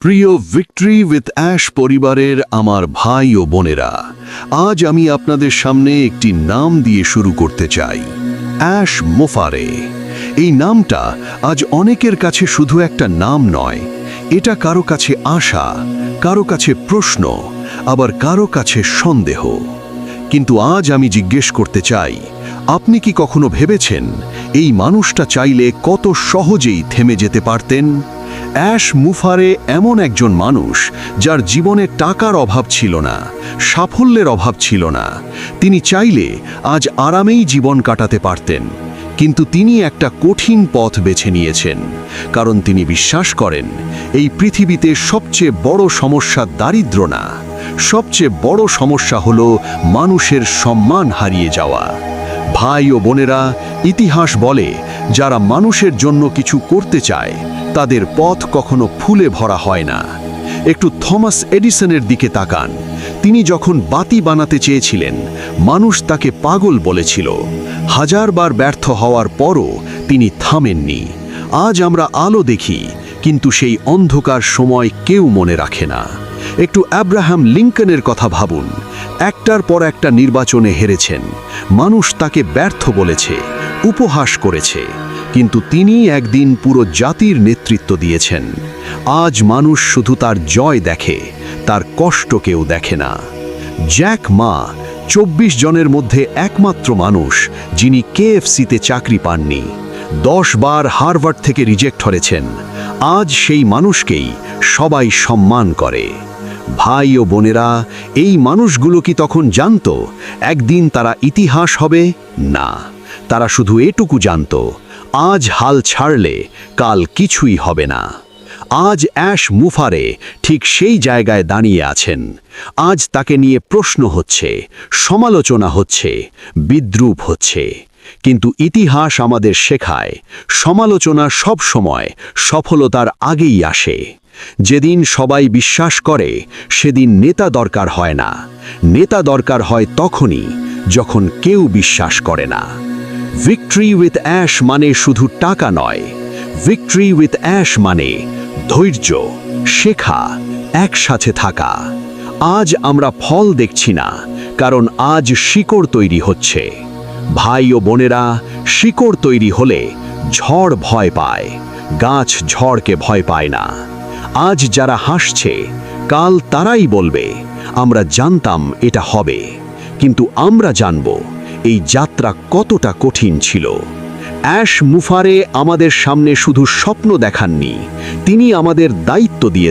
প্রিয় victory with ash পরিবারের আমার ভাই ও বোনেরা, আজ আমি আপনাদের সামনে একটি নাম দিয়ে শুরু করতে চাই, অ্যাশ মুফারে। এই নামটা আজ অনেকের কাছে শুধু একটা নাম নয়, এটা কারো কাছে আশা, কারো কাছে প্রশ্ন, আবার কারো কাছে সন্দেহ। কিন্তু আজ আমি জিজ্ঞেস করতে চাই, আপনি কি কখনো ভেবেছেন এই মানুষটা চাইলে কত সহজেই থেমে যেতে পারতেন? অ্যাশ মুফারে এমন একজন মানুষ যার জীবনে টাকার অভাব ছিল না, সাফল্যের অভাব ছিল না। তিনি চাইলে আজ আরামেই জীবন কাটাতে পারতেন, কিন্তু তিনি একটা কঠিন পথ বেছে নিয়েছেন, কারণ তিনি বিশ্বাস করেন এই পৃথিবীতে সবচেয়ে বড় সমস্যা দারিদ্র্য না, সবচেয়ে বড় সমস্যা হলো মানুষের সম্মান হারিয়ে যাওয়া। ভাই ও বোনেরা, ইতিহাস বলে যারা মানুষের জন্য কিছু করতে চায় তাদের পথ কখনো ফুলে ভরা হয় না। একটু থমাস এডিসনের দিকে তাকান। তিনি যখন বাতি বানাতে চেয়েছিলেন, মানুষ তাকে পাগল বলেছিল। হাজারবার ব্যর্থ হওয়ার পরও তিনি থামেননি। আজ আমরা আলো দেখি, কিন্তু সেই অন্ধকার সময় কেউ মনে রাখে না। একটু আব্রাহাম লিঙ্কনের কথা ভাবুন। একটার পর একটা নির্বাচনে হেরেছেন, মানুষ তাকে ব্যর্থ বলেছে, উপহাস করেছে, কিন্তু তিনি একদিন পুরো জাতির নেতৃত্ব দিয়েছেন। আজ মানুষ শুধু তার জয় দেখে, তার কষ্ট কেউ দেখে না। জ্যাক মা 24 জনের মধ্যে একমাত্র মানুষ যিনি কেএফসিতে চাকরি পাননি। 10 বার হার্ভার্ড থেকে রিজেক্ট হয়েছেন। আজ সেই মানুষকেই সবাই সম্মান করে। ভাই ও বোনেরা, এই মানুষগুলো কি তখন জানতো একদিন তারা ইতিহাস হবে? না, তারা শুধু এটুকু জানতো, আজ হাল ছাড়লে কাল কিছুই হবে না। আজ অ্যাশ মুফারে ঠিক সেই জায়গায় দাঁড়িয়ে আছেন। আজ তাকে নিয়ে প্রশ্ন হচ্ছে, সমালোচনা হচ্ছে, বিদ্রূপ হচ্ছে। কিন্তু ইতিহাস আমাদের শেখায়, সমালোচনা সব সময় সফলতার আগেই আসে। যেদিন সবাই বিশ্বাস করে, সেদিন নেতা দরকার হয় না। নেতা দরকার হয় তখনই যখন কেউ বিশ্বাস করে না। ভিক্টরি উইথ অ্যাশ মানে শুধু টাকা নয়। ভিক্টরি উইথ অ্যাশ মানে ধৈর্য, শেখা, একসাথে থাকা। আজ আমরা ফল দেখছি না, কারণ আজ শিকড় তৈরি হচ্ছে। ভাই ও বোনেরা, শিকড় তৈরি হলে ঝড় ভয় পায়, গাছ ঝড়কে ভয় পায় না। আজ যারা হাসছে, কাল তারাই বলবে, আমরা জানতাম এটা হবে। কিন্তু আমরা জানব এই যাত্রা কতটা কঠিন ছিল। অ্যাশ মুফারে আমাদের সামনে শুধু স্বপ্ন দেখাননি, তিনি আমাদের দায়িত্ব দিয়ে